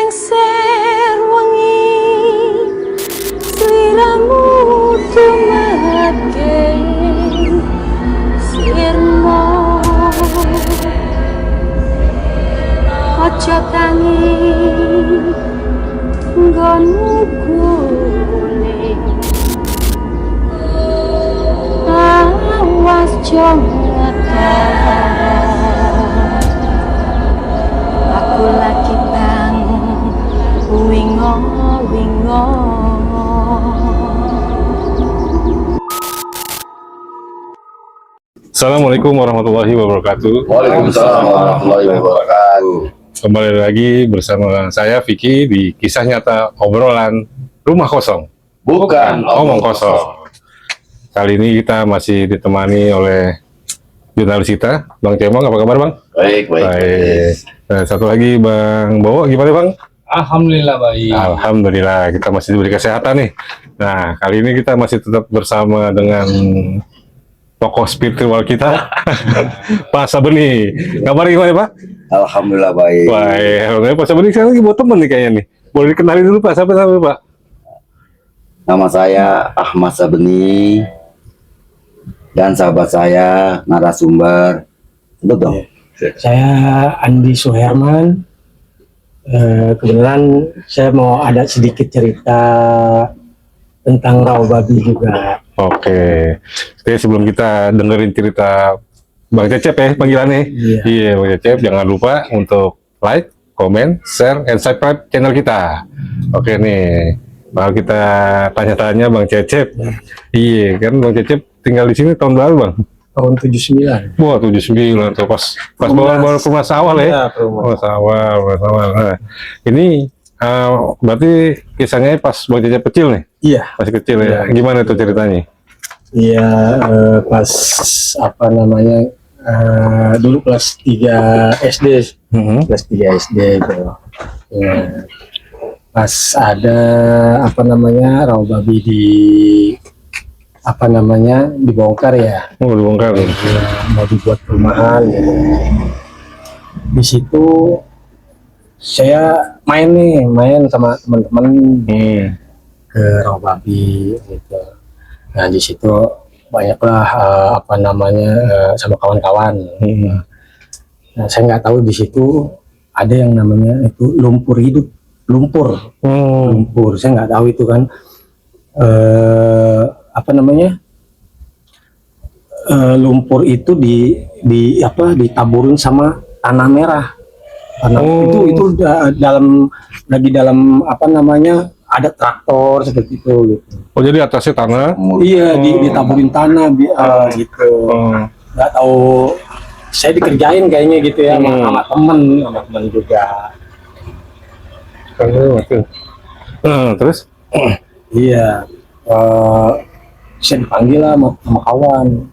lengser wengi sliramu tumake sirmo aja tangi nggonmu guling awas jongetan aku lagi bangun wingo-wingo. Assalamualaikum warahmatullahi wabarakatuh. Waalaikumsalam warahmatullahi wabarakatuh. Kembali lagi bersama saya Vicky di kisah nyata obrolan rumah kosong, Bukan omong kosong. Kali ini kita masih ditemani oleh jurnalis kita, Bang Cemong. Apa kabar, Bang? Baik. Nah, satu lagi Bang Bowo, gimana Bang? Alhamdulillah baik. Alhamdulillah, kita masih diberi kesehatan nih. Nah, kali ini kita masih tetap bersama dengan tokoh spiritual kita, Pak Sabeni. Kabar gimana, Pak? Alhamdulillah baik. Baik, alhamdulillah. Pak Sabeni sekarang lagi buat temen nih kayaknya nih. Boleh dikenalin dulu Pak, siapa Pak? Nama saya Ahmad Sabeni dan sahabat saya narasumber. Sebut dong. Saya Andi Suherman. Kebetulan saya mau ada sedikit cerita tentang rawa babi juga. Oke. Jadi sebelum kita dengerin cerita Bang Cecep ya panggilannya. Iya, Bang Cecep, jangan lupa untuk like, comment, share, and subscribe channel kita. Oke nih. Mau kita tanya-tanya Bang Cecep. Iya, kan Bang Cecep tinggal di sini tahun berapa, Bang? Tahun 79. Wah, 79 tuh pas bawa ke rumah sawah lah ya. Iya, ke rumah. Rumah sawah. Nah, ini berarti kisahnya pas Bang Cecep kecil nih? Iya. Masih kecil ya? Iya. Gimana tuh ceritanya? Iya, pas apa namanya? Dulu kelas 3 SD. Kelas 3 SD gitu. Ya. Pas ada apa namanya? Rawa babi di apa namanya? Dibongkar ya. Oh, dibongkar. Ya, mau dibuat perumahan gitu. Di situ saya main sama teman-teman ke rawa babi gitu. Nah di situ banyaklah apa namanya sama kawan-kawan. Nah saya nggak tahu di situ ada yang namanya itu lumpur hidup, lumpur. Saya nggak tahu itu kan apa namanya lumpur itu ditaburin sama tanah merah. Itu dalam apa namanya ada traktor seperti itu gitu. Oh, jadi atasnya tanah? Iya, ditaburin tanah gitu. Nggak tahu, saya dikerjain kayaknya gitu ya sama temen juga. Terus? Iya, saya dipanggil lah sama kawan.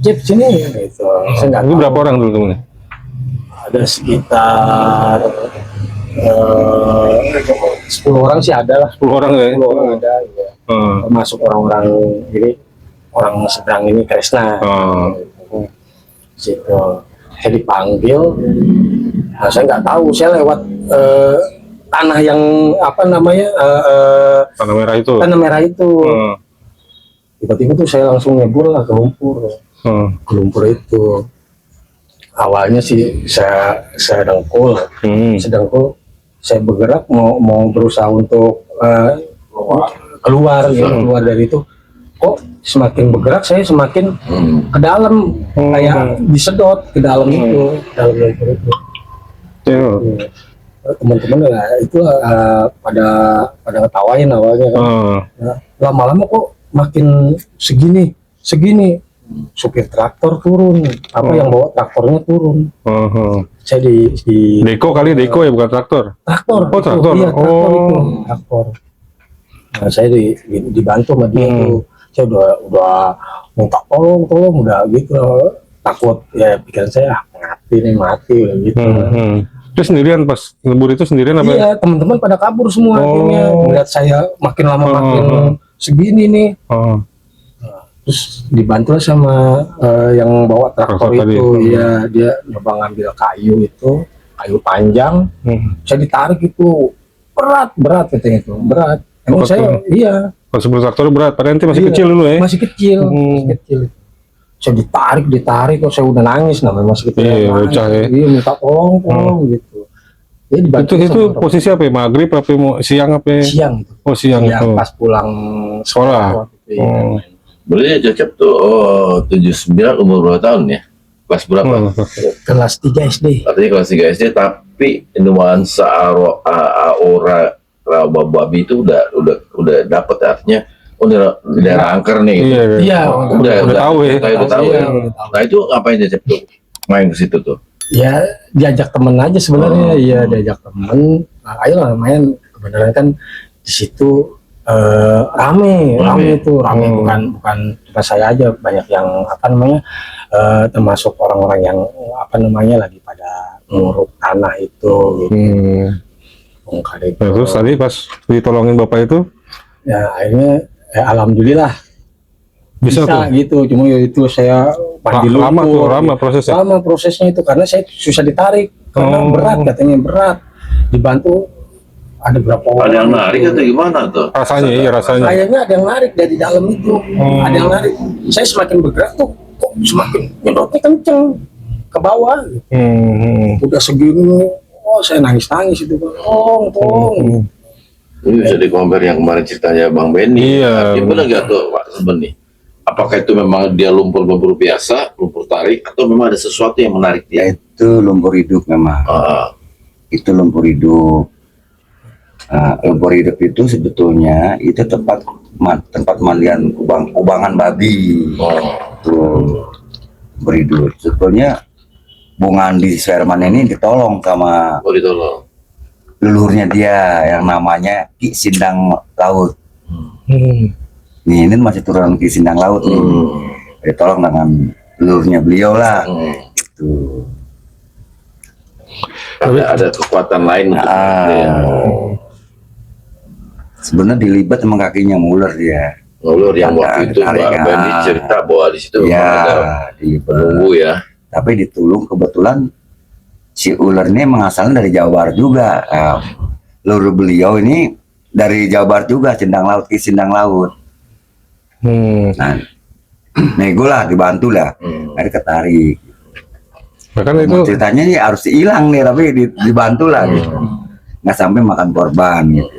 Cep sini gitu. Saya nggak Ini tahu. berapa orang dulu temennya? Ada sekitar 10 orang sih ada lah. 10 orang ya? 10 orang ada ya. Termasuk orang-orang ini, orang sedang ini Kresna. Situ saya dipanggil. Nah, saya nggak tahu, saya lewat tanah yang apa namanya Tanah merah itu? tanah merah itu. Tiba-tiba tuh saya langsung nyebur lah ke lumpur. Ke lumpur itu. Awalnya sih saya dengkul, saya bergerak mau berusaha untuk keluar dari itu. Kok semakin bergerak saya semakin ke dalam, kayak disedot ke dalam itu, dalam lumpur itu. Teman-teman ya itu pada ngetawain awalnya kan. Lama-lama kok makin segini. Supir traktor turun, yang bawa traktornya turun. Saya di Deko ya, bukan traktor? traktor. Oh, traktor. Iya, traktor. Nah, saya dibantu sama dia tuh. Saya udah minta tolong udah gitu. Takut ya, pikiran saya mati gitu. Terus sendirian pas lembur itu sendirian apa? Iya, teman-teman pada kabur semua akhirnya. Melihat saya makin lama makin segini nih. Terus dibantu sama yang bawa traktor itu, ya dia nyoba ngambil kayu kayu panjang. Saya ditarik itu berat katanya itu berat. Emang Betul. saya iya Pas sebelum traktor berat, padahal nanti masih Iya, kecil dulu ya. masih kecil, Saya ditarik kok saya udah nangis namanya masih kecil. Iya, nangis. bocah ya. Iya minta tolong gitu. Ya, dibantu Itu sama orang. posisi apa ya? Maghrib apa mau siang apa ya? Siang itu. Oh siang. Siang, Oh. pas pulang Sekolah. waktu itu, ya. Oh. Berarti Cecep tuh 79 umur berapa tahun ya? Kelas berapa? Oh. Kelas 3 SD. Artinya kelas 3 SD, tapi nuansa aura babi itu udah dapet artinya. Oh, ini daerah angker nih. Iya, Iya, udah tahu ya. Udah tahu Iya, ya. udah tahu. Nah itu ngapain Cecep tuh? Main ke situ tuh. Ya diajak temen aja sebenarnya, Oh. ya diajak temen. Nah, ayolah main. Kebenaran kan di situ rame itu rame bukan cuma saya aja, banyak yang apa namanya termasuk orang-orang yang apa namanya lagi pada nguruk tanah itu gitu. Bongkar itu. Nah, terus tadi pas ditolongin bapak itu Ya akhirnya alhamdulillah bisa tuh. gitu. Cuma ya itu saya mandi Lama tuh, lumpur. lama prosesnya. Lama prosesnya itu karena saya susah ditarik karena Oh. berat, katanya berat. Dibantu ada berapa orang. Ada yang narik gitu. atau gimana tuh? Rasanya, iya rasanya. Kayaknya ada yang narik dari dalam itu. Ada yang narik. Saya semakin bergerak tuh kok semakin nyedotnya kenceng ke bawah. Udah segini, oh saya nangis itu, tolong. Ini bisa di-compare yang kemarin ceritanya Bang Benny. Iya. Artinya benar nggak tuh Pak Benny? Apakah itu memang dia lumpur-lumpur biasa, lumpur tarik, atau memang ada sesuatu yang menarik Ya dia? itu lumpur hidup memang. Itu lumpur hidup. Lumpur hidup itu sebetulnya itu tempat mandian kubangan babi. Tuh lumpur hidup. Sebetulnya Bung Andi Sherman ini ditolong sama Oh ditolong. leluhurnya dia yang namanya Ki Sindang Laut. Nih, ini masih turunan Ki Sindang Laut nih. Ditolong dengan leluhurnya beliau lah. Gitu. Ada kekuatan lain untuk dia. Sebenarnya dilibat emang kakinya ular dia. Ulur yang Ada waktu itu tarik, Mbak Benny cerita bahwa di situ memang ada Ya, dilibat. penunggu ya. Tapi ditulung kebetulan si ular ini emang asalnya dari Jawa Barat juga. Leluhur beliau ini dari Jawa Barat juga, Sindang Laut, Ki Sindang Laut. Nah, nego lah, dibantu lah, ada ketarik. Bahkan itu Ceritanya sih harus hilang nih, tapi dibantu lah gitu. Nggak sampai makan korban gitu.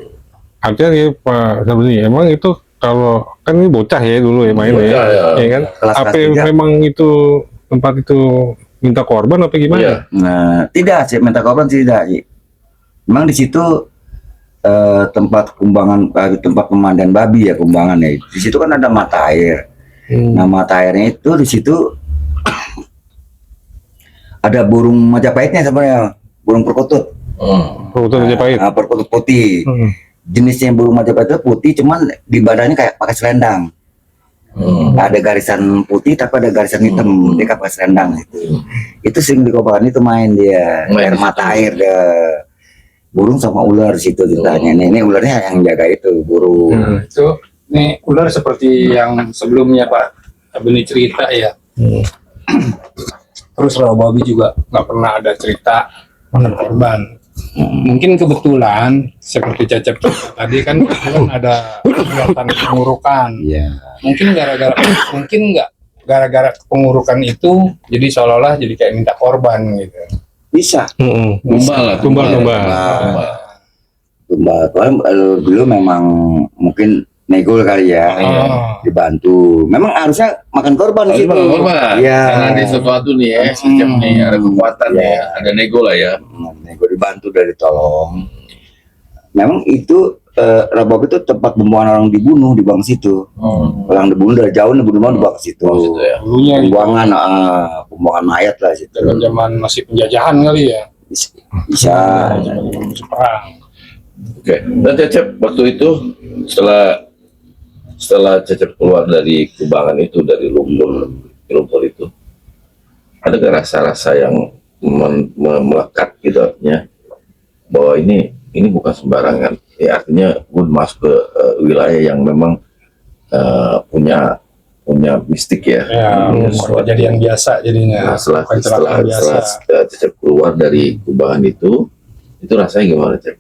artinya ya Pak Sabeni, emang itu kalau kan ini bocah ya dulu ya main Bocah, ya. ya. Kan? Kelas Apa tiga. memang itu tempat itu minta korban apa Iya. gimana? Nah, tidak sih minta korban sih tidak sih. Memang di situ tempat tempat pemandian babi ya, kumbangan ya. Di situ kan ada mata air. Nah, mata airnya itu di situ ada burung Majapahitnya sebenarnya, burung perkutut. Perkutut Majapahit. Perkutut putih. Jenisnya burung Majapahit itu putih, cuman di badannya kayak pakai selendang. Ada garisan putih tapi ada garisan hitam, dia kayak pakai selendang gitu. Itu sering di kobaran itu main dia, Main air di mata situ. air dia. Burung sama ular di situ ditanya. Ini ularnya yang jaga itu burung. Itu nih ular seperti yang sebelumnya Pak Beni cerita ya. Terus rawa babi juga nggak pernah ada cerita makan korban. Mungkin kebetulan seperti Cecep tadi kan ada kegiatan pengurukan. Iya. Mungkin gara-gara pengurukan itu jadi seolah-olah jadi kayak minta korban gitu. Bisa. Tumbal lah. Tumbal. Tumbal. Dulu memang mungkin negol kali ya, dibantu. Memang harusnya makan korban di Harus situ. makan korban. Iya. Karena ada sesuatu nih ya, Cecep nih, ada kekuatan ya, ada nego lah ya. Nego dibantu dari tolong. Memang itu Rabab itu tempat pembuangan orang dibunuh di bang situ. Orang dibunuh dari jauh, dibunuh di bang situ. Gitu ya. Dulunya gitu, Pembuangan mayat lah situ. zaman masih penjajahan kali ya. Bisa. Masih perang. Oke. Dan Cecep waktu itu setelah Cecep keluar dari kubangan itu, dari lumpur itu, ada gak rasa-rasa yang melekat gitu artinya bahwa ini bukan sembarangan. Ya, artinya gue masuk ke wilayah yang memang punya punya mistik ya. Ya, kejadian biasa jadinya. Nah, setelah Kecelakaan biasa. Cecep keluar dari kubangan itu rasanya gimana, Cep?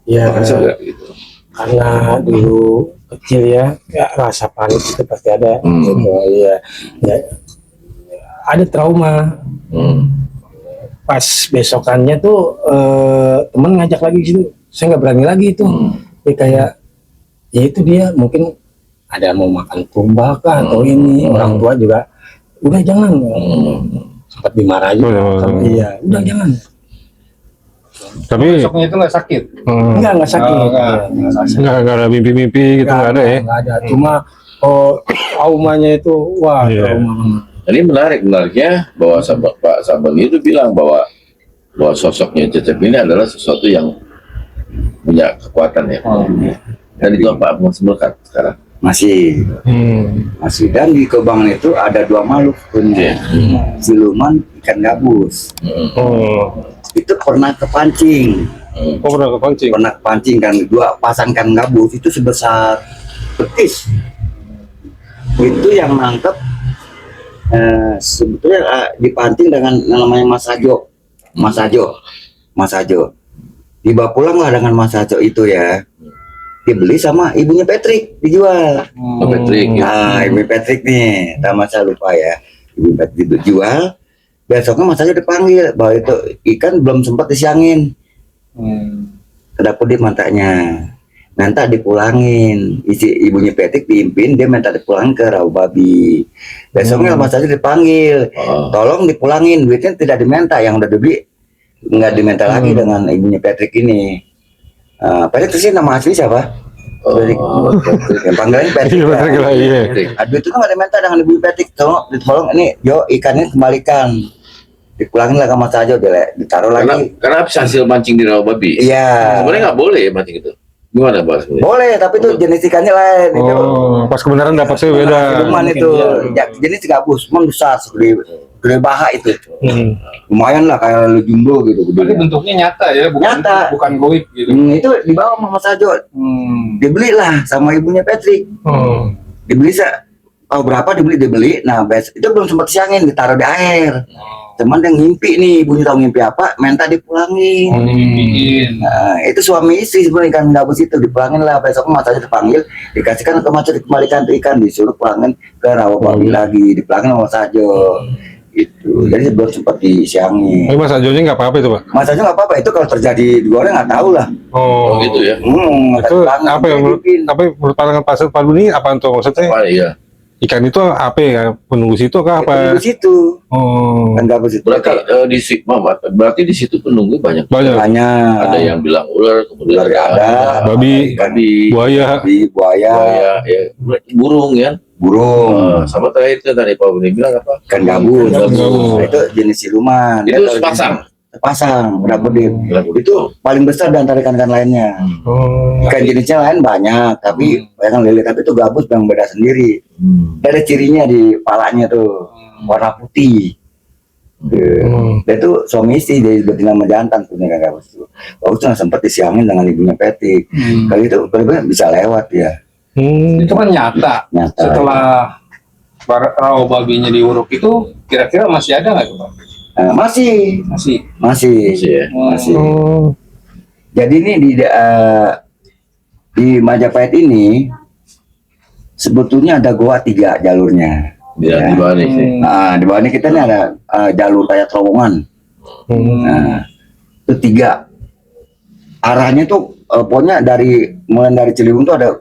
Ya, Merasa nggak gitu? karena dulu kecil ya rasa panik itu pasti ada. Gitu. Ya, ada trauma. Pas besokannya tuh temen ngajak lagi gitu, saya nggak berani lagi itu. Dia kayak ya itu dia mungkin ada mau makan tumbak kah atau ini, orang tua juga udah jangan. Sempat dimarahin. Iya, udah jangan. Tapi Besoknya itu nggak sakit. Enggak sakit. Oh, enggak. nggak ada mimpi-mimpi gitu, nggak ada ya? Nggak ada. Cuma traumanya itu wah Iya. trauma. Ini menariknya bahwa Pak Saban itu bilang bahwa sosoknya Cecep ini adalah sesuatu yang punya kekuatan ya. Dan itu apa masih melekat sekarang? Masih. Masih. Dan di kubangan itu ada 2 makhluk punya. Siluman, ikan gabus. Itu pernah kepancing. Oh, pernah kepancing. Pernah kepancing kan 2 pasang ikan gabus itu sebesar betis. Itu yang nangkep sebetulnya dipancing dengan namanya Mas Hajo. Dibawa pulang lah dengan Mas Hajo itu ya. Dibeli sama ibunya Patrick, dijual. Patrick. Nah, ibu Patrick nih, nama saya lupa ya. Ibu Patrick dijual. Besoknya Mas Hajo dipanggil bahwa itu ikan belum sempat disiangin. Ke dapur dia mantanya. Minta dipulangin. Ibunya Patrick diimpin, dia minta dipulangin ke Rawababi. Besoknya Mas Hajo dipanggil, tolong dipulangin, duitnya tidak diminta, yang udah dibeli nggak diminta lagi dengan ibunya Patrick ini. Patrick sih nama asli siapa? Yang panggilannya Patrick. Iya, Patrick lah, iya. Aduh itu nggak diminta dengan ibu Patrick, tolong ini, yo ikannya kembalikan, dipulangin lah ke Mas Hajo, ditaruh lagi. Karena habis hasil mancing di Rawababi. Iya. Sebenarnya nggak boleh mancing itu. Gimana Pak? Boleh, tapi itu jenis ikannya lain. Itu Pas kebenaran dapatnya beda. siluman itu, jenis gabus, cuman besar, gede baha itu. Lumayan lah kayak jumbo gitu. Tapi bentuknya nyata ya, Nyata. bukan goib gitu. Itu dibawa sama Mas Hajo, dibelilah sama ibunya Patrick. Dibeli berapa dibeli. Nah, itu belum sempat siangin, ditaruh di air. Cuman yang ngimpi nih, ibunya tahu ngimpi apa, minta dipulangin. Dimimpiin. Nah, itu suami istri sebenarnya ikan gabus itu dipulangin lah. Besok Mas Hajo dipanggil, dikasihkan ke Mas Hajo, dikembalikan tuh ikan, disuruh pulangin ke Rawababi lagi, dipulangin sama Mas Hajo. Itu jadi belum sempat disiangin. Tapi Mas Hajonya nggak apa-apa itu, Pak? Mas Hajo nggak apa-apa, itu kalau terjadi di luar nggak tahu lah. Oh gitu ya. Itu apa yang menurut pandangan Pak Duni apa tuh maksudnya? Apa ya? Ikan itu apa ya? Penunggu situ kah apa? Di situ Oh, kan gabus itu. Berarti berarti di situ penunggu banyak. banyak. Banyak. Ada yang bilang ular, kemudian Ular ada, Babi, buaya, buaya. buaya, ya, burung ya. burung, Sama terakhir itu tadi Pak Buni bilang apa? ikan gabus. Ikan gabus. Nah, itu jenis siluman. Itu Dia kalau sepasang? Sepasang, berapa dia? Itu paling besar di antara ikan-ikan lainnya. Oh, Ikan jenisnya lain banyak, tapi yang lele tapi itu gabus yang beda sendiri. Ada cirinya di palanya tuh, warna putih. Dan itu suami istri jadi betina sama jantan punya ikan gabus itu. Bagus tuh sempat disiangin dengan ibunya Patrick. Kali itu benar-benar bisa lewat ya. Itu kan nyata. Nyata. Setelah Rawababinya diuruk itu, kira-kira masih ada nggak tuh Pak? Masih. Masih. Masih ya? Masih. Jadi ini di Majapahit ini sebetulnya ada goa 3 jalurnya. Di bawah nih sih. Nah, di bawah ini kita ini ada jalur kayak terowongan. Nah, itu 3. Arahnya tuh pokoknya mulai dari Ciliwung tuh ada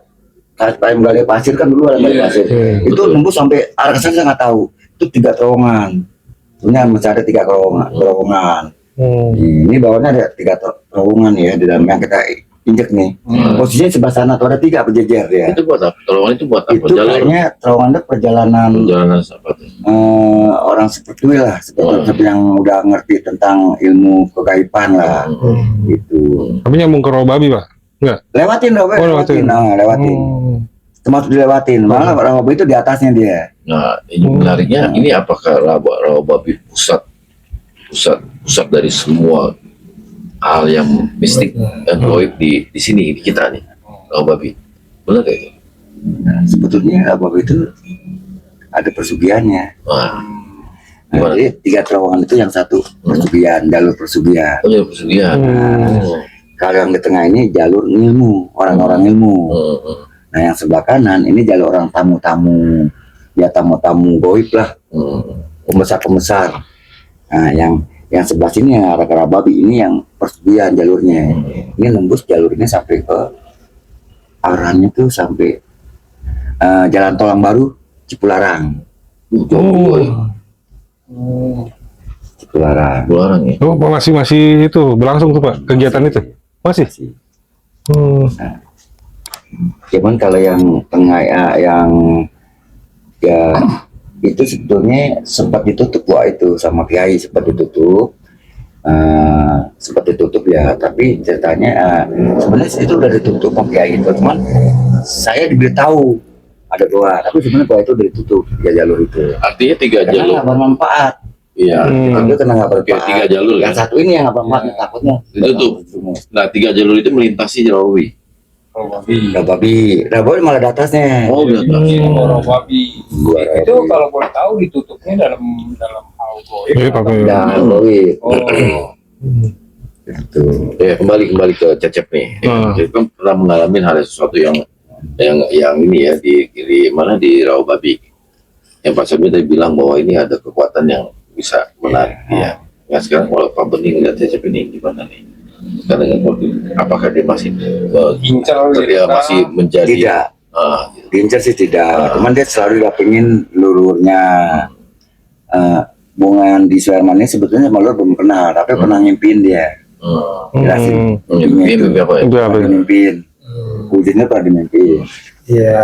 gali pasir kan dulu ada gali pasir. Itu nembus sampai arah sana saya nggak tahu. Itu 3 terowongan. Sebenarnya masih ada 3 terowongan. Ini bawahnya ada 3 terowongan ya di dalam yang kita injek nih. Posisinya sebelah sana tuh ada 3 berjejer ya. Itu buat apa? Terowongan itu buat apa? Itu kayaknya terowongan itu perjalanan apa tuh? orang seperti lah, seperti yang udah ngerti tentang ilmu kegaiban lah. Gitu. tapi nyambung ke Rawababi, Pak? Enggak. Lewatin. lewatin. Lewatin. Termasuk dilewatin. Malah Rawababi itu di atasnya dia. Nah, ini menariknya, ini apakah Rawababi pusat dari semua hal yang mistik dan goib di sini, di kita nih, Rawababi. Benar kayak gitu? Nah, sebetulnya Rawababi itu ada persugiannya. Wah, Nah, gimana? jadi 3 terowongan itu yang satu persugian, jalur persugian. Oh ya pesugihan. Kalau yang di tengah ini jalur ilmu, orang-orang ilmu. Nah yang sebelah kanan ini jalur orang tamu-tamu, ya tamu-tamu goib lah, pembesar-pembesar. Nah yang sebelah sini yang arah babi ini yang persugian jalurnya. Ini nembus jalurnya sampai ke arahnya tuh sampai Jalan Tol yang Baru, Cipularang. Cipularang. Keluaran ya. Oh, masih itu berlangsung tuh Pak kegiatan itu? Masih? Cuman kalau yang tengah yang ya itu sebetulnya sempat ditutup itu sama kiai, sempat ditutup. Sempat ditutup ya, tapi ceritanya sebenarnya itu udah ditutup sama kiai itu, cuman saya diberitahu ada doa, tapi sebenarnya doa itu udah ditutup ya jalur itu. Artinya 3 Karena jalur. nggak bermanfaat. Iya. Itu kena nggak Oke, bermanfaat. 3 jalur Yang ya. satu ini yang nggak bermanfaat, takutnya. Ditutup. Nah, 3 jalur itu melintasi Rawababi. Udah babi malah di atasnya. Oh, udah tahu. Rawababi. Itu kalau boleh tahu ditutupnya dalam hal goib. Iya, Pak. Udah babi. Oh, Gitu. Ya, kembali ke Cecep nih. Jadi kan pernah mengalami hal sesuatu yang ini ya di mana di Rawababi. Yang Pak Sabri tadi bilang bahwa ini ada kekuatan yang bisa menarik dia. Ya sekarang kalau Pak Bening lihat Cecep ini gimana nih? Sekarang apakah dia masih Incer dia masih menjadi Tidak. Diincar sih tidak, cuman dia selalu dapingin lururnya. Hubungan di Suherman ini sebetulnya sama lur belum kenal, tapi pernah ngimpin dia. Jelasin. mimpi apa ya? Itu apa? Pernah dimimpin. Wujudnya pernah dimimpin. Ya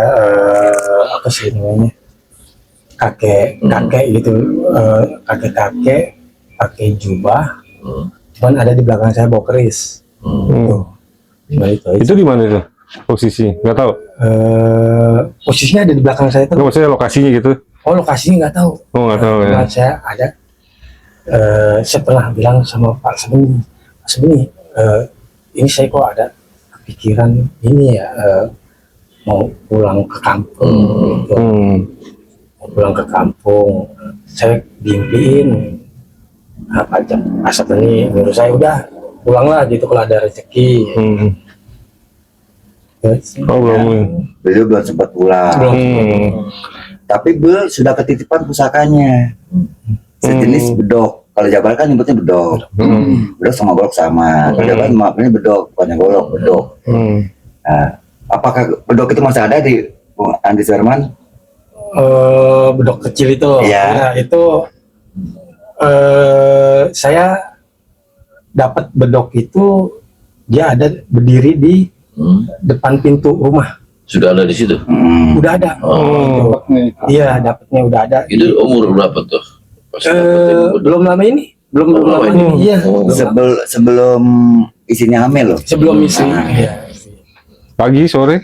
apa sih namanya, kakek gitu, kakek pakai jubah, cuman ada di belakang saya bawa keris. Tuh. Nah, Itu di mana itu posisi? Nggak tahu. Posisinya ada di belakang saya Nggak tuh. maksudnya lokasinya gitu? Oh lokasinya nggak tahu. Oh nggak tahu ya. Cuman saya ada, saya pernah bilang sama Pak Sebeni, ini saya kok ada kepikiran ini ya, mau pulang ke kampung gitu. Mau pulang ke kampung, saya dimimpiin Pak Sebeni menurut saya udah pulanglah gitu kalau ada rezeki. Oh belum. Beliau belum sempat pulang. Tapi beliau sudah ketitipan pusakanya. Sejenis bedok. Kalau Jabar kan nyebutnya bedok. Bedok sama golok sama. Kalau Jabar maafnya bedok, bukannya golok, bedok. Nah, apakah bedok itu masih ada di Andi Suherman? Bedok kecil itu. Iya. Nah, itu saya dapat bedok itu, dia ada berdiri di depan pintu rumah. Sudah ada di situ. Udah ada. Iya, dapatnya udah ada. Itu umur berapa tuh? Pas dapetin bedok? Belum lama ini. Belum lama ini. Iya. Sebelum isinya hamil loh. Sebelum isi. Iya. Pagi sore?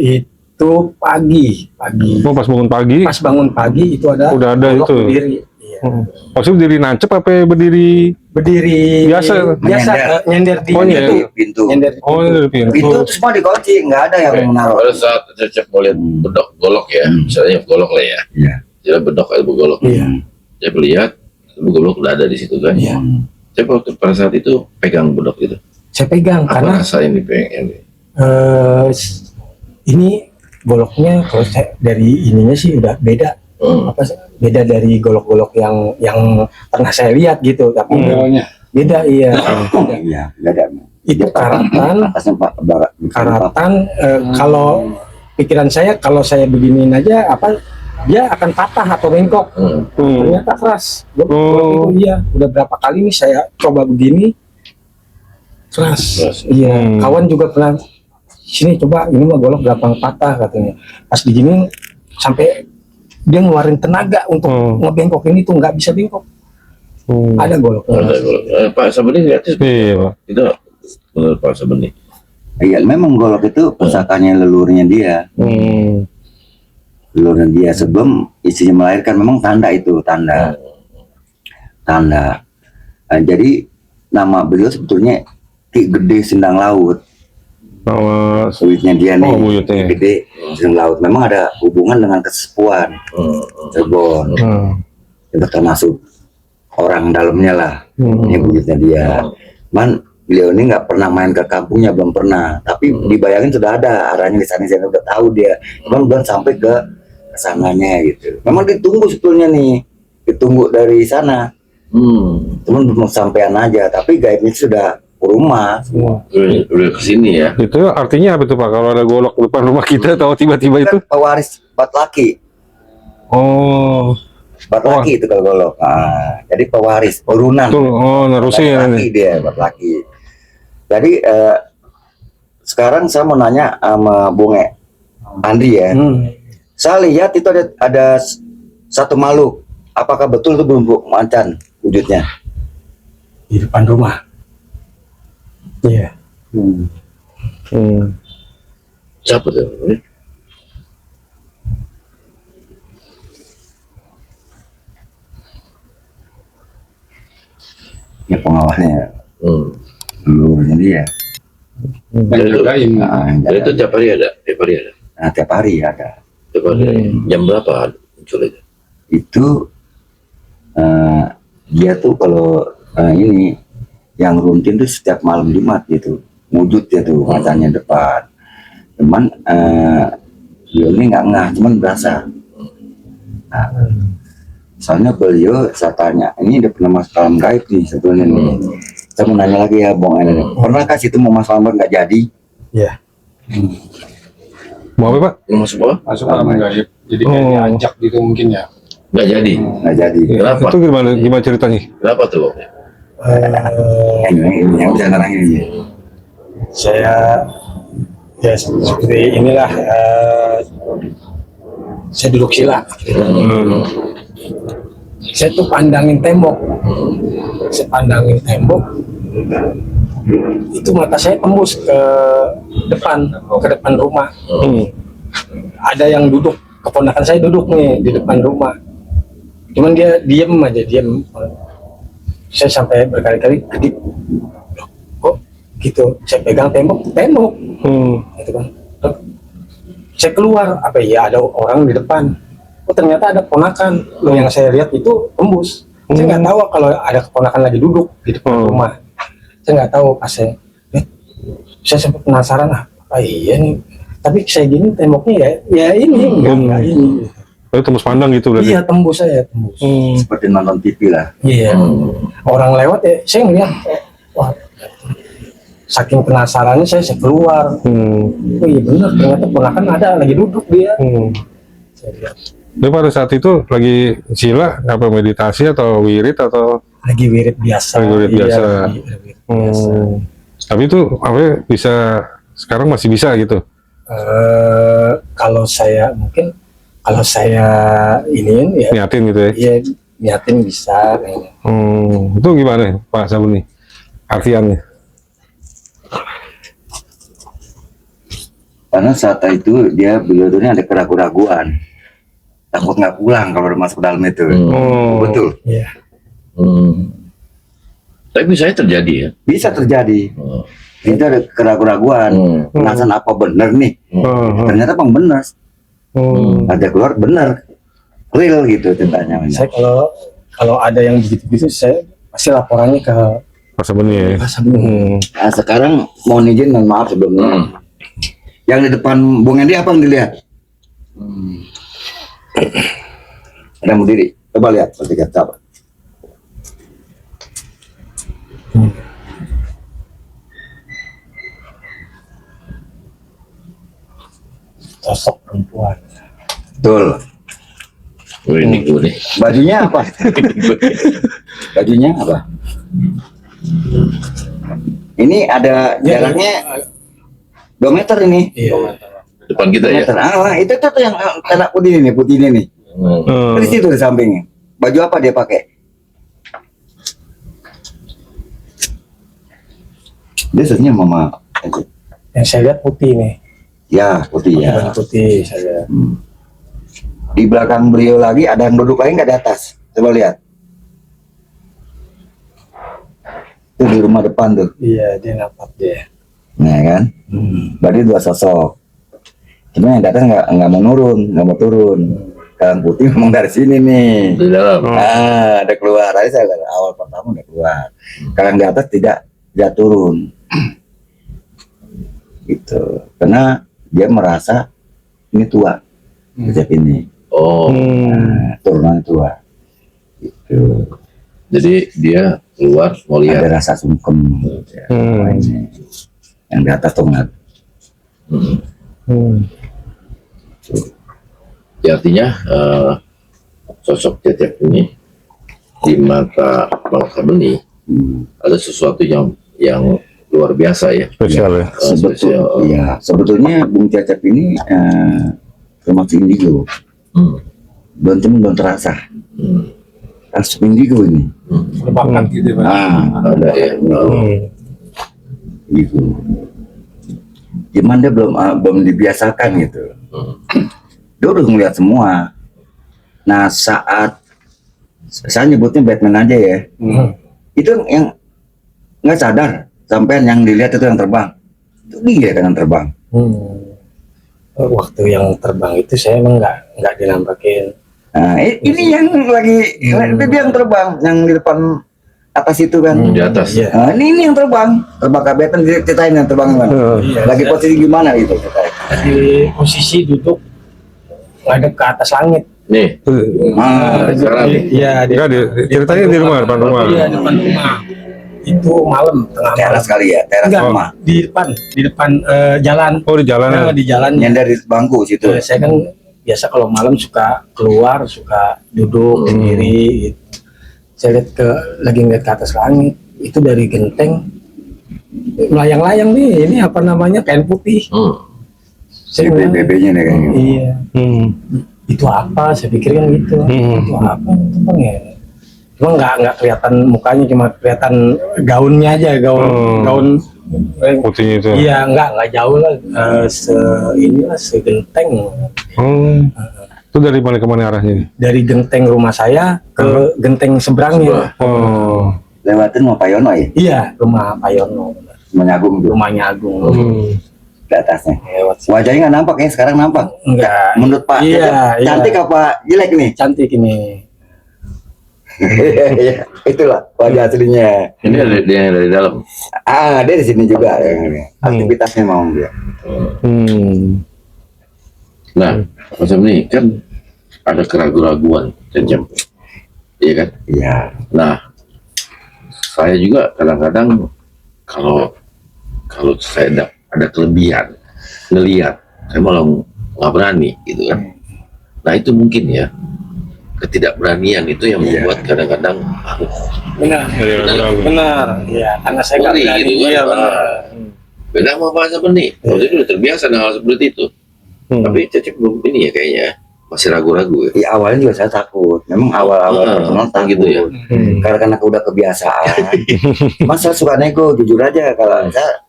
Itu pagi. Oh pas bangun pagi? Pas bangun pagi itu ada. Udah ada golok itu. Berdiri. Iya. Maksudnya berdiri nancep apa berdiri? Berdiri Biasa. nyender di Oh, iya. Pintu. nyender di Oh ini dari Pintu pintu. itu semua dikunci, nggak ada yang menaruh. Pada saat Cecep mau lihat bedok golok ya, misalnya golok lah ya. Iya. Jadi bedok atau golok. Iya. Saya melihat golok udah ada di situ kan. Iya. Saya waktu pada saat itu pegang bedok itu. Saya pegang Apa karena rasa ini pengen? ini goloknya kalau saya dari ininya sih udah beda. Beda dari golok-golok yang pernah saya lihat gitu, tapi beda. Iya. Iya, nggak ada. Itu karatan. Atasnya Pak Karatan. Kalau pikiran saya, kalau saya beginiin aja apa, dia akan patah atau bengkok. Ternyata keras. Golok itu iya, udah berapa kali nih saya coba begini keras. Iya. Kawan juga pernah, sini coba ini mah golok gampang patah katanya. Pas begini sampai dia ngeluarin tenaga untuk ngebengkokin itu, nggak bisa bengkok. Ada golok. Ada golok. Pak Sabeni lihat itu. Iya Pak. Itu menurut Pak Sabeni. Iya, memang golok itu pusakanya leluhurnya dia. Leluhurnya dia sebelum istrinya melahirkan, memang tanda itu, tanda. Jadi nama beliau sebetulnya Ki Gede Sindang Laut. Oh, Buyutnya dia nih, Oh, buyutnya. gede, sering laut. Memang ada hubungan dengan kesepuan Cirebon. Itu termasuk orang dalamnya lah. Ini buyutnya dia. Man, beliau ini nggak pernah main ke kampungnya, belum pernah. Tapi dibayangin sudah ada arahnya di sana, udah tahu dia. Cuman belum sampai ke kesananya gitu. Memang ditunggu sebetulnya nih, ditunggu dari sana. Cuman belum sampean aja. Tapi gaibnya sudah ke rumah semua. Udah kesini ya. Itu artinya apa tuh Pak? Kalau ada golok depan rumah kita atau tiba-tiba itu? Kan pewaris bat laki. Oh, Bat laki itu kalau golok. Nah, jadi pewaris urunan. betul. Oh, nerusin Laki ini. dia bat laki. Jadi sekarang saya mau nanya sama Bung Andri ya. Saya lihat itu ada satu makhluk. Apakah betul itu belum macan wujudnya? Di depan rumah. Iya. Siapa tuh? Ya pengawalnya Hmm. dulunya dia. Dan juga ini Nah, Dan itu tiap hari ada, tiap hari ada. nah, tiap hari ada. Tiap hari. Jam berapa muncul itu? Itu dia tuh kalau ini yang rutin tuh setiap malam Jumat gitu, wujud dia tuh matanya depan. Cuman beliau ini nggak ngah, cuman berasa. Nah, soalnya beliau saya tanya, ini udah pernah masuk alam gaib nih sebetulnya nih. Saya mau nanya lagi ya Bung Enen, pernah kasih itu mau masuk alam nggak jadi? Iya. Mau apa Pak? Lu masuk apa? masuk alam gaib. Jadi kayak diajak gitu mungkin ya. Nggak jadi. Nggak jadi. Kenapa? Itu gimana ceritanya? Kenapa tuh? Ini yang bisa nerangin ini. Saya ya seperti inilah, saya duduk sila. Saya tuh pandangin tembok. Saya pandangin tembok. Itu mata saya tembus ke depan rumah. Ada yang duduk, keponakan saya duduk nih di depan rumah. Cuman dia diem aja, diem. Saya sampai berkali-kali kedip. Loh, kok gitu? Saya pegang tembok, gitu kan. Terus saya keluar, apa ya, ada orang di depan. Oh ternyata ada keponakan. Yang saya lihat itu tembus. Saya nggak tahu kalau ada keponakan lagi duduk di depan rumah. Saya nggak tahu, pas saya sempat penasaran, apa iya nih. Tapi saya gini temboknya ya ini, enggak ini. Itu tembus pandang gitu berarti? Iya tembus, saya tembus. Seperti nonton TV lah. Iya. Orang lewat ya, saya ngeliat, wah, saking penasarannya saya keluar. Oh iya benar, ternyata ponakan ada lagi duduk dia. Saya lihat. Tapi pada saat itu lagi sila apa meditasi atau wirid atau Lagi wirid biasa. Lagi wirid Iya, biasa. lagi wirid biasa. tapi itu apa bisa sekarang masih bisa gitu? Kalau saya iniin ya, Niatin gitu ya? iya niatin bisa kayaknya. Itu gimana Pak Sabuni? Artiannya? Karena saat itu beliau tuh ada keraguan, takut nggak pulang kalau udah masuk dalam itu. Betul. Iya. Tapi bisa terjadi ya. Bisa terjadi. Itu ada keraguan, penasaran apa bener nih? Ternyata bang bener. Ada keluar bener, real gitu ceritanya. Saya kalau ada yang begitu-begitu, saya pasti laporannya ke Pak Sabuni ya? Pak Sabuni. Nah, sekarang mau izin, mohon maaf sebelumnya. Yang di depan Bung Endi apa yang dilihat? Ada yang berdiri. Coba lihat, perhatikan apa? Sosok perempuan. Betul. Ini gue nih. Bajunya apa? Bajunya apa? Ini ada jaraknya 2 meter ini. Iya. Depan kita 2 ya. meter. Itu tuh yang anak putih ini nih. Di situ di sampingnya. Baju apa dia pakai? Dia sebenarnya mama. Yang saya lihat putih nih. Ya putih ya. Baju putih saya. Di belakang beliau lagi ada yang duduk lagi nggak di atas? Coba lihat. Itu di rumah depan tuh. Iya, dia nampak dia. Nah kan, berarti dua sosok. Cuma yang datang nggak mau turun. Kalau putih memang dari sini nih. Di dalam. Ada keluar. Aja saya dari awal pertama udah keluar. Kalau yang di atas tidak turun. Gitu. Karena dia merasa ini tua. Cecep ini. Oh, Turunan tua. Gitu. jadi dia keluar mau Ada lihat. rasa sungkem. Yang di atas tuh nggak. Ya, artinya sosok Cecep ini di mata Bangsa Benih ada sesuatu yang luar biasa ya. Spesial ya. Spesial. Iya, sebetulnya Bung Cecep ini termasuk indigo. Belum terasa. Langsung indigo ini. Berbakat gitu ya, Pak. Ada ya. Gitu. Cuman dia belum dibiasakan gitu. Dia udah ngeliat semua. Nah saat saya nyebutnya Batman aja ya, itu yang nggak sadar sampai yang dilihat itu yang terbang. Itu dia kan yang terbang. Waktu yang terbang itu saya emang nggak dinampakin. Nah, ini yang lagi itu dia yang terbang, yang di depan atas itu kan. Di atas. Iya. Nah, ini yang terbang ke Batman, ceritain yang terbang kan. Iya, Lagi saya- posisi gimana gitu ceritain. Di posisi duduk ngadep ke atas langit. Nih, sekarang nih. Iya, Enggak, ceritanya di rumah, depan rumah. Iya, depan rumah. Itu malam, tengah malam. Teras kali ya, teras Enggak, rumah. di depan jalan. Oh, di jalanan. Di jalan. Yang dari bangku situ. Saya kan biasa kalau malam suka keluar, suka duduk sendiri. Gitu. Saya lagi ngeliat ke atas langit. Itu dari genteng melayang-layang nih. Ini apa namanya, kain putih. Saya bilang, BB-nya nih kayaknya. iya. Itu apa? Saya pikir kan gitu. Itu apa? Itu bang ya. Cuma nggak kelihatan mukanya, cuma kelihatan gaunnya aja, gaun. Putihnya itu. Iya, nggak jauh lah. Inilah segenteng. Itu dari mana ke mana arahnya? Dari genteng rumah saya ke genteng seberangnya. Oh. Lewatin mau Pak Yono ya, Iya, rumah Pak Yono, menyagung tuh rumahnya Agung. di atasnya. Lewat sini. Wajahnya nggak nampak ya, sekarang nampak. Enggak. Menurut Pak Iya, Cecep, iya. cantik apa jelek nih? Cantik ini. Iya, itulah wajah aslinya. Ini dia dari dalam. Dia di sini juga. Aktivitasnya mau dia. Nah, macam ini kan ada keraguan-raguan Cecep. Iya kan? Iya. Nah, saya juga kadang-kadang kalau saya ada kelebihan ngelihat, saya malah nggak berani gitu kan. Nah, itu mungkin ya ketidakberanian itu yang membuat kadang-kadang Benar. Benar. Iya, karena saya nggak ngeri berani. gitu kan. Iya, benar. Beda sama Bangsa Benih. Kalau dia udah terbiasa dengan hal seperti itu. Tapi Cecep belum ini ya kayaknya masih ragu-ragu ya. Iya, awalnya juga saya takut. Memang awal-awal personal takut. gitu ya. Karena udah kebiasaan. Mas saya suka nego, jujur aja kalau saya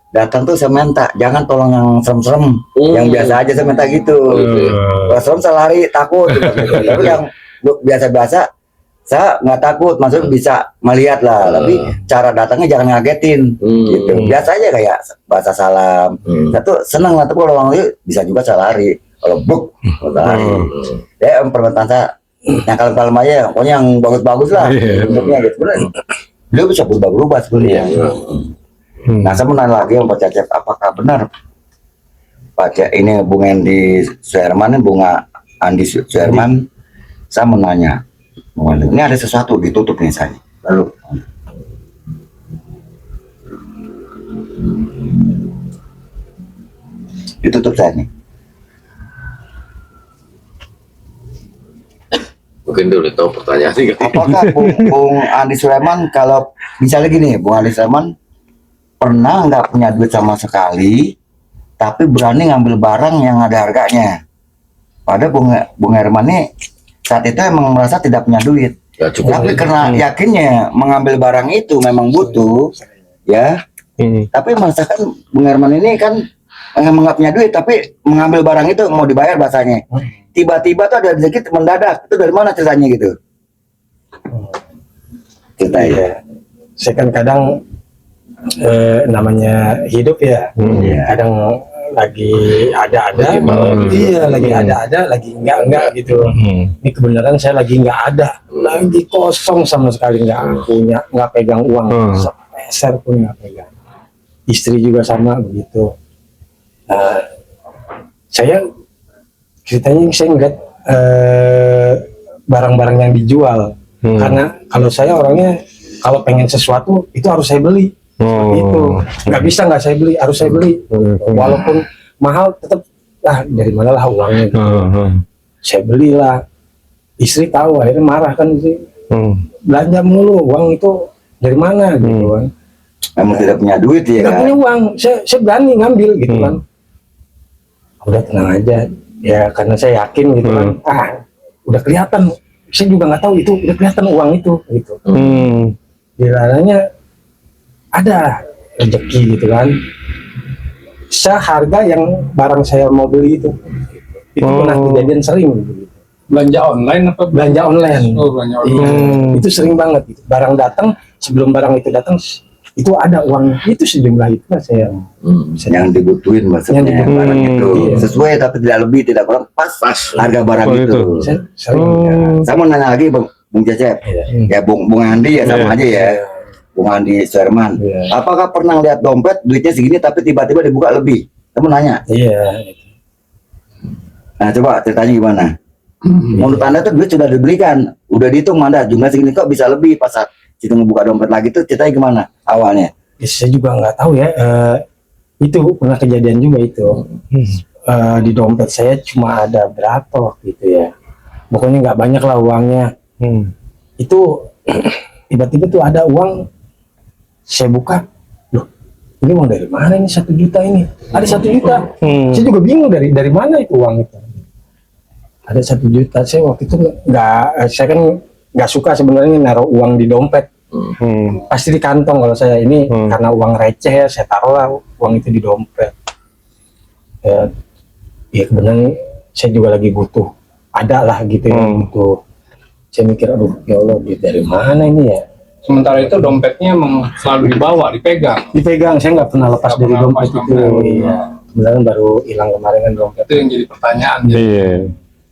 datang tuh saya minta jangan tolong yang serem-serem, yang biasa aja saya minta gitu. Gitu ya. Kalau serem saya lari takut. Tapi yang biasa-biasa saya nggak takut, maksudnya bisa melihat lah. Tapi cara datangnya jangan ngagetin, gitu. Biasa aja kayak bahasa salam. Saya tuh seneng lah, tapi kalau orang itu bisa juga saya lari. Kalau buk, saya lari. Ya permintaan saya yang kalem-kalem aja, pokoknya yang bagus-bagus lah. Bentuknya gitu. Sebenarnya dia bisa berubah-ubah sebenarnya. Nah saya mau nanya lagi sama Pak Cecep, apakah benar Pak Cecep ini Bung Andi Suherman, Bunga Andi Suherman, saya mau nanya, ini ada sesuatu ditutup nih saya. Lalu ditutup saya nih. Mungkin dia udah tahu pertanyaannya. Apakah Bung Andi Sulaiman, kalau misalnya gini, Bung Andi Sulaiman pernah nggak punya duit sama sekali, tapi berani ngambil barang yang ada harganya. Padahal Bung Herman ini saat itu emang merasa tidak punya duit. Ya, cukup. Tapi karena yakinnya mengambil barang itu memang butuh, ya. Tapi merasakan Bung Herman ini kan emang nggak punya duit, tapi mengambil barang itu mau dibayar bahasanya. Tiba-tiba tuh ada rezeki mendadak. Itu dari mana ceritanya gitu? Ceritanya. Saya kan kadang namanya hidup ya. Kadang lagi ada, Lagi malam. iya lagi ada, lagi enggak gitu. Ini kebenaran saya lagi enggak ada, lagi kosong sama sekali, nggak punya, nggak pegang uang sepeser pun nggak pegang. Istri juga sama begitu. Saya ceritanya saya ngeliat barang-barang yang dijual, karena kalau saya orangnya kalau pengen sesuatu itu harus saya beli. Itu nggak bisa nggak saya beli, harus saya beli. Walaupun mahal tetap dari mana lah uangnya gitu. Saya belilah. Istri tahu, akhirnya marah kan sih. Belanja mulu, uang itu dari mana gitu kan. Kamu tidak punya duit ya Nggak kan? punya uang, saya berani ngambil gitu kan. Udah tenang aja ya, karena saya yakin gitu kan. Udah kelihatan, saya juga nggak tahu itu udah kelihatan uang itu gitu. Dilarangnya ada rezeki gitu kan. Seharga yang barang saya mau beli itu pernah kejadian sering gitu. Belanja online apa Belanja online. Oh, belanja online. Iya, itu sering banget gitu. Barang datang, sebelum barang itu datang itu ada uang itu sejumlah itu lah saya. Yang dibutuhin maksudnya Yang dibutuhin. barang itu Iya. sesuai tapi tidak lebih tidak kurang, pas harga barang Oh, itu. Saya sering ya. Saya mau nanya lagi Bung Cecep, ya Bung Andi ya sama aja ya, Bung Andi Sherman. Iya. Apakah pernah lihat dompet duitnya segini tapi tiba-tiba dibuka lebih? Saya mau nanya. Iya. Nah coba ceritanya gimana? Menurut Anda tuh duit sudah dibelikan, udah dihitung Anda jumlah segini kok bisa lebih, pas saat situ ngebuka dompet lagi tuh ceritanya gimana awalnya? Ya, saya juga nggak tahu ya. Itu pernah kejadian juga itu. Di dompet saya cuma ada berapa waktu itu ya. Pokoknya nggak banyak lah uangnya. Itu tiba-tiba tuh ada uang, saya buka, loh ini uang dari mana ini 1 juta ini? Ada 1 juta. Saya juga bingung dari mana itu uang itu. Ada 1 juta. Saya waktu itu saya kan nggak suka sebenarnya naruh uang di dompet. Pasti di kantong kalau saya ini, karena uang receh ya, saya taruhlah uang itu di dompet. Ya kebenaran saya juga lagi butuh, ada lah gitu ya butuh. Saya mikir, aduh ya Allah, duit dari mana ini ya? Sementara itu dompetnya emang selalu dibawa, Dipegang, saya nggak pernah lepas Nggak dari pernah dompet lepas itu. dompet. Iya, kebenaran baru hilang kemarin kan dompet. itu yang jadi pertanyaan. Iya.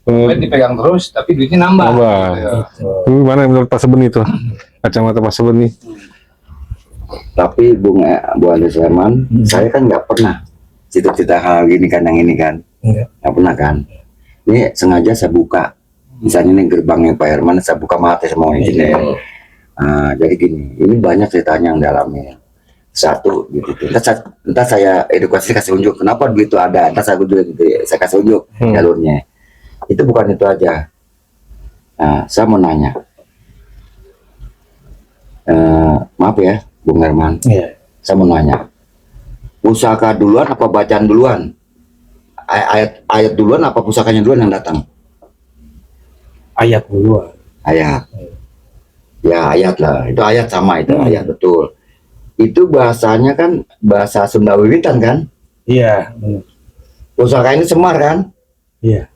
Dompet dipegang terus, tapi duitnya nambah. Nambah. Gitu. Gimana menurut Pak Seben itu? Kacamata Pak Seben nih. Tapi Bung Andi Sherman, saya kan nggak pernah cita-cita hal gini kan, yang ini kan, nggak pernah kan. Ini sengaja saya buka, misalnya ini gerbangnya Pak Herman, saya buka mata semua ini. Jadi gini, ini banyak ceritanya yang dalamnya. Satu gitu, entah saya edukasi kasih unjuk kenapa duit itu ada, entah saya unjuk gitu, saya kasih unjuk jalurnya. Itu bukan itu aja. Nah, saya mau nanya, maaf ya Bung Herman, saya mau nanya, pusaka duluan apa bacaan duluan? Ayat duluan apa pusakanya duluan yang datang? Ayat dulu. Ayat. Ya ayat lah, itu ayat sama itu ayat betul. Itu bahasanya kan bahasa Sunda Wiwitan kan? Iya. Benar. Pusaka ini Semar kan? Iya.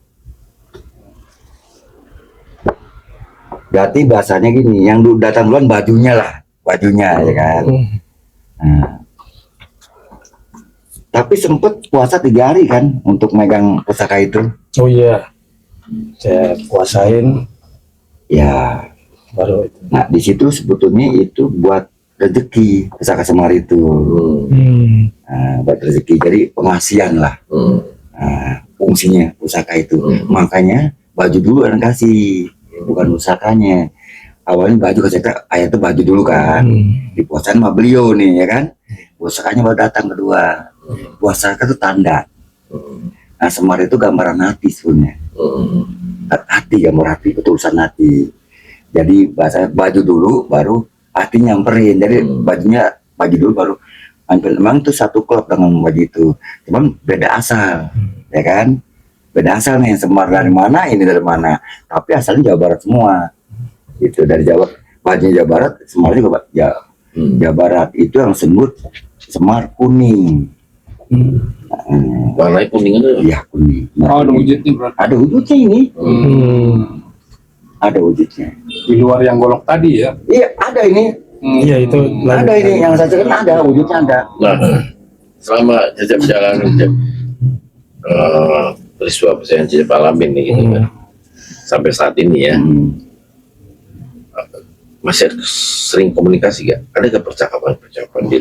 Berarti bahasanya gini, yang datang duluan bajunya lah, bajunya ya kan. Nah. Tapi sempet puasa 3 hari kan untuk megang pusaka itu. Oh iya, saya kuasain Ya. baru itu. Nah di situ sebetulnya itu buat rezeki pusaka Semar itu. Nah, buat rezeki, jadi pengasihan lah. Nah, fungsinya pusaka itu. Makanya baju dulu yang kasih, bukan pusakanya. Awalnya baju kasih ayat itu baju dulu kan. Di puasaan mah beliau nih ya kan. Pusakanya baru datang kedua. Pusaka itu tanda. Nah Semar itu gambaran hati sebenarnya. Hati, gambar hati, ketulusan hati. Jadi bahasa baju dulu baru hati nyamperin. Jadi bajunya baju dulu baru hampir. Memang itu satu klub dengan baju itu. Cuman beda asal, ya kan? Beda asal nih, Semar dari mana, ini dari mana. Tapi asalnya Jawa Barat semua. Itu dari Jawa, bajunya Jawa Barat, Semar juga Jawa Barat. Itu yang sebut Semar kuning. Warnanya kuning itu. Iya kuning. Oh, ada wujudnya berarti. Ada wujudnya ini. Ada wujudnya. Di luar yang golok tadi ya. Iya ada ini. Iya itu Ada ini yang saya cerita ada, wujudnya ada. Nah, selama Cecep jalan Cecep, peristiwa yang Cecep alamin nih gitu kan, sampai saat ini ya, masih sering komunikasi gak? Ada gak percakapan di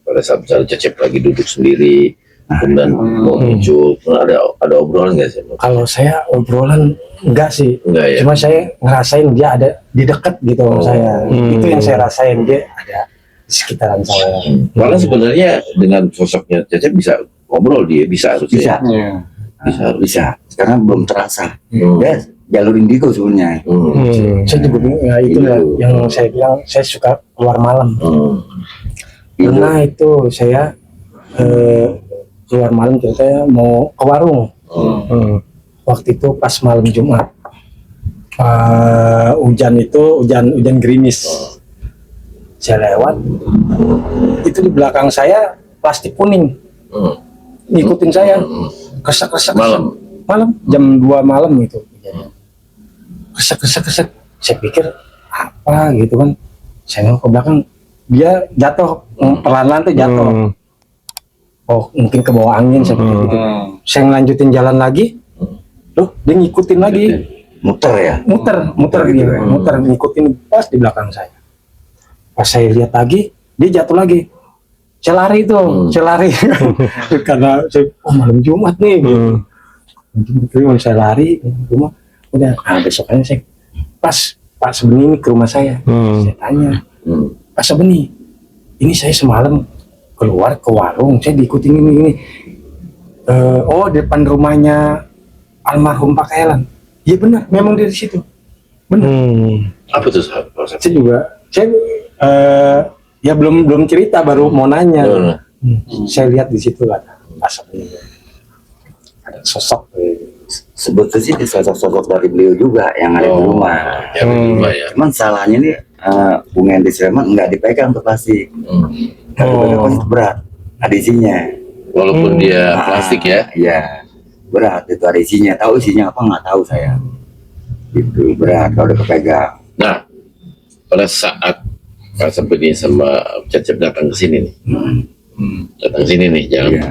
pada saat misalnya Cecep lagi duduk sendiri, kemudian mau muncul, ada obrolan gak sih? Kalau saya obrolan enggak sih, Enggak ya? cuma saya ngerasain dia ada di dekat gitu sama saya. Itu yang saya rasain, dia ada di sekitaran saya. Malah sebenarnya dengan sosoknya Cecep bisa ngobrol, dia bisa harusnya. Bisa. Sekarang belum terasa. Hmm. Ya jalur indigo sebenarnya. Saya juga bingung, ya itu Iya. yang saya bilang, saya suka keluar malam. Karena itu saya keluar malam ceritanya mau ke warung. Waktu itu pas malam Jumat, hujan gerimis. Saya lewat, itu di belakang saya plastik kuning ngikutin saya, kesek malam jam 2 malam gitu, kesek. Saya pikir apa gitu kan, saya nengok ke belakang, dia jatuh pelan-pelan tuh jatuh. Oh mungkin ke bawah angin, saya pikir gitu. Saya ngelanjutin jalan lagi, loh dia ngikutin lagi, Muter ya. muter gitu dia, ya. muter ngikutin pas di belakang saya. Pas saya lihat lagi, dia jatuh lagi. Saya lari tuh, karena saya, malam Jumat nih. Gitu. Saya lari ke rumah, udah. Nah, besokannya saya pas Pak Sebeni ini ke rumah saya. Saya tanya, Pak Sebeni, ini saya semalam keluar ke warung, saya diikutin ini. Oh, depan rumahnya almarhum Pak Kailan. Iya benar, memang dari situ. Benar. Apa tuh? Saya juga, ya belum cerita, baru mau nanya. Saya lihat di situ ada sosok. Sebetulnya sih sosok-sosok dari beliau juga yang ada di rumah. Yang di rumah ya. Cuman salahnya nih Bung Hendy Sulaiman nggak dipegang tuh plastik. Karena plastik berat, ada isinya. Walaupun dia plastik ya. Iya, berat itu ada isinya. Tahu isinya apa nggak tahu saya. Itu berat kalau udah kepegang. Nah, pada saat Pak Sebeni sama Cecep datang ke sini nih, datang sini nih, jangan Iya.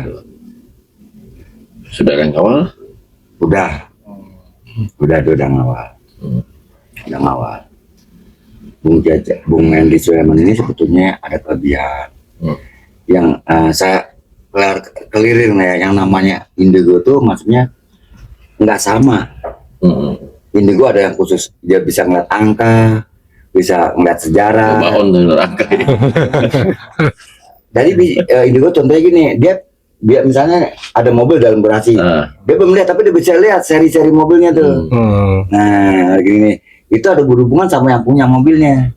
sudah ada yang kawal? Udah ngawal. Udah ngawal. Bung Hendy Sulaiman ini sebetulnya ada kelebihan. Yang saya kelirin ya, yang namanya indigo tuh maksudnya nggak sama. Indigo ada yang khusus, dia bisa ngeliat angka, bisa ngeliat sejarah. Bahon tuh neraka. Jadi indigo contohnya gini, dia misalnya ada mobil dalam garasi, dia belum lihat tapi dia bisa lihat seri-seri mobilnya tuh. Nah gini, itu ada berhubungan sama yang punya mobilnya.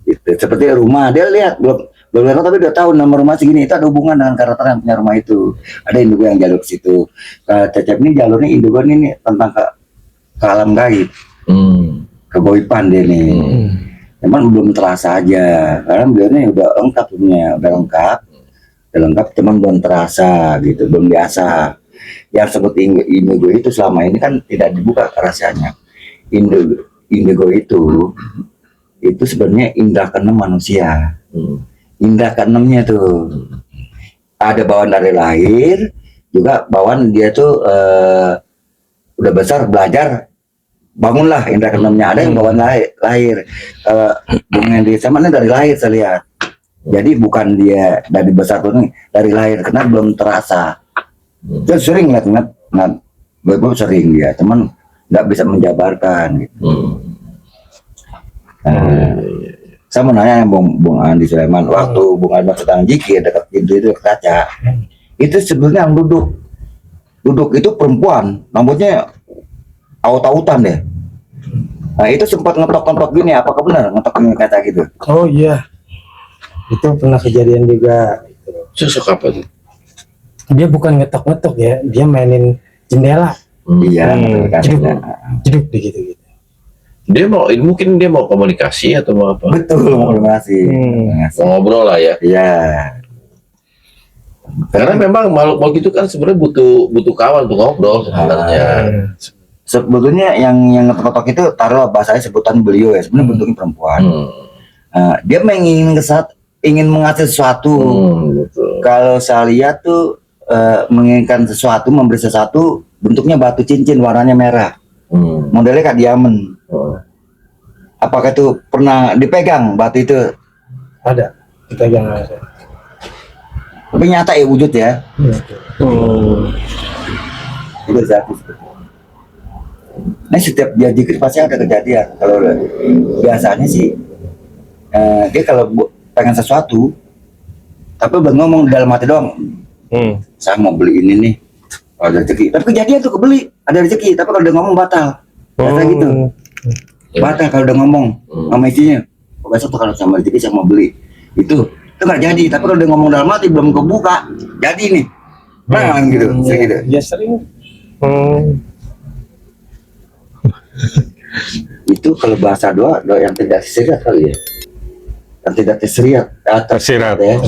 Gitu. Seperti rumah, dia lihat belum lihat tapi dia tahu nama rumah segini, itu ada hubungan dengan karakter yang punya rumah itu. Ada indigo yang jalur ke situ. Cecep ini jalurnya indigo ini tentang ke alam gaib, kegoiban dia nih. Cuman belum terasa aja, karena beliau ini udah lengkap cuman belum terasa gitu, belum biasa. Yang seperti indigo itu selama ini kan tidak dibuka rahasianya. Indigo itu sebenarnya indera keenam manusia. Indera keenamnya tuh ada bawaan dari lahir, juga bawaan dia tuh udah besar belajar, bangunlah indera keenamnya. Ada yang bawaan lahir. Bung Hendy Sulaiman dari lahir saya lihat. Jadi bukan dia dari besar tuh nih, dari lahir, karena belum terasa. Dia sering ngeliat, sering dia, cuman nggak bisa menjabarkan gitu. Saya mau nanya Bung Hendy Sulaiman, waktu Bung Hendy sedang zikir dekat pintu itu kaca, itu sebenarnya yang duduk itu perempuan, rambutnya aut-autan deh. Nah itu sempat ngetok-ngetok gini, apakah benar ngetok gini kaca gitu? Oh iya, itu pernah kejadian juga. Sosok apa tuh? Dia bukan ngetok-ngetok ya, dia mainin jendela, Iya, jeduk gitu. Dia mungkin dia mau komunikasi atau mau apa? betul, mau komunikasi. Mau ngobrol lah ya. Iya. Karena memang makhluk itu kan sebenarnya butuh kawan untuk ngobrol sebenarnya. Sebetulnya yang ngetok-ngetok itu taruh bahasanya sebutan beliau ya, sebenarnya bentuknya perempuan. Dia ingin mengasih sesuatu. Betul. Kalau saya lihat tuh menginginkan sesuatu, memberi sesuatu, bentuknya batu cincin warnanya merah, modelnya kayak diamond. Apakah itu pernah dipegang batu itu? Ada kita yang ada. Tapi nyata ya wujud ya. Itu jatuh. Nah setiap dia zikir pasti ada kejadian. Kalau biasanya sih dia kalau pengen sesuatu, tapi udah ngomong dalam hati doang. Saya mau beli ini nih, ada rezeki. Tapi kejadian tuh kebeli, ada rezeki. Tapi kalau udah ngomong batal, biasanya gitu. Batal kalau udah ngomong sama istrinya. Besok tuh kalau sama rezeki saya mau beli. Itu nggak jadi. Tapi kalau udah ngomong dalam hati belum kebuka, jadi nih. Nah gitu, gitu. Ya sering. Itu kalau bahasa doa yang tidak tersirat kali ya, yang tidak tersirat, Tersirat. ya,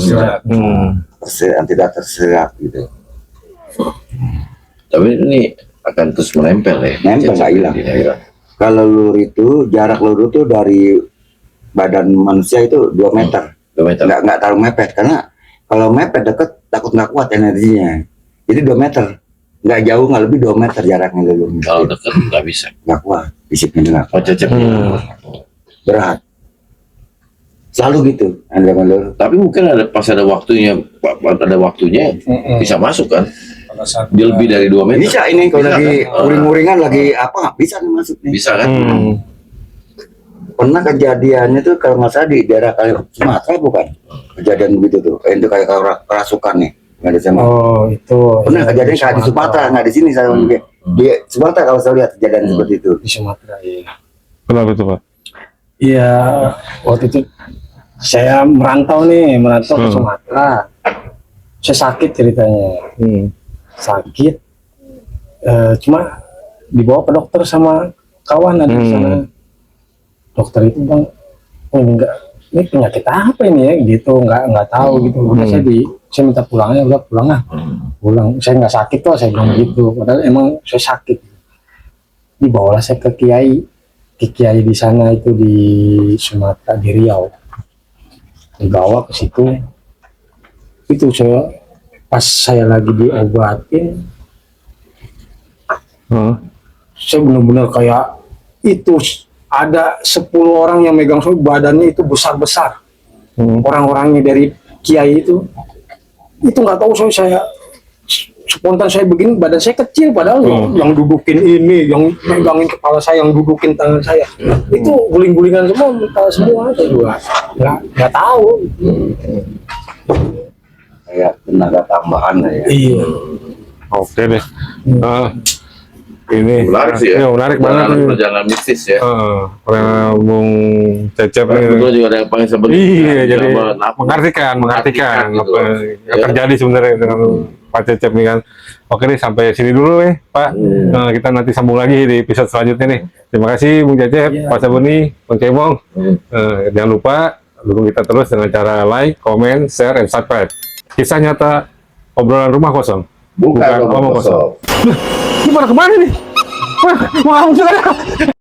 yang tidak tersirat gitu. Tapi ini akan terus menempel ya. Nempel, nggak hilang. Nggak hilang. Kalau lur itu jarak lur itu dari badan manusia itu 2 meter, 2 meter. nggak terlalu mepet karena kalau mepet deket takut nggak kuat energinya. Jadi 2 meter, nggak jauh, nggak lebih 2 meter jaraknya lur. Kalau dekat nggak bisa. Nggak kuat, fisiknya nggak Oh, Cecep. berat. Selalu gitu, Anda lur. Tapi mungkin ada waktunya bisa masuk kan? Pada saat Dia lebih dari 2 meter. Bisa ini kalau Bisa, lagi kan? uring-uringan lagi apa bisa nih masuk nih. Bisa kan? Pernah kejadiannya tuh kalau nggak salah di daerah kali Sumatera bukan? Kejadian begitu tuh, itu kayak kerasukan nih, nggak ada sama. Oh itu. Pernah kejadian kayak di Sumatera, nggak di sini saya di Sumatera kalau saya lihat kejadian seperti itu. Di Sumatera ya. Kenapa itu Pak? Iya, waktu itu saya merantau ke Sumatera. Saya sakit ceritanya. Sakit, cuma dibawa ke dokter sama kawan ada di sana. Dokter itu bilang, oh enggak, ini penyakit apa ini ya? Gitu, nggak tahu gitu. Udah saya minta pulangnya, udah pulang ah. Pulang, saya nggak sakit kok, saya bilang gitu. Padahal emang saya sakit. Dibawalah saya ke Kiai di sana itu di Sumatera, di Riau. Dibawa ke situ. Itu pas saya lagi diobatin, saya benar-benar kayak itu ada 10 orang yang megang saya, badannya itu besar-besar. Orang-orangnya dari Kiai itu nggak tahu saya spontan saya begini, badan saya kecil padahal yang dudukin ini, yang megangin kepala saya, yang dudukin tangan saya, itu guling-gulingan semua saya juga nggak tahu. Kayak tenaga tambahan ya. Iya. Oke deh. Ini Menarik sih ya. Iya, menarik banget. Perjalanan mistis ya. Karena Bung Cecep Betul juga ada yang pengen sebenarnya. Iya, jadi mengartikan mengartikan gitu apa loh. yang terjadi sebenarnya dengan Pak Cecep nih kan. Oke nih, sampai sini dulu ya Pak. Kita nanti sambung lagi di episode selanjutnya nih. Terima kasih Bung Cecep, Pak Sabuni, Bang Cebong. Jangan lupa dukung kita terus dengan cara like, comment, share, and subscribe. Kisah nyata obrolan rumah kosong. Bukan omong kosong. Gimana kemana nih? Wah, mau sudah.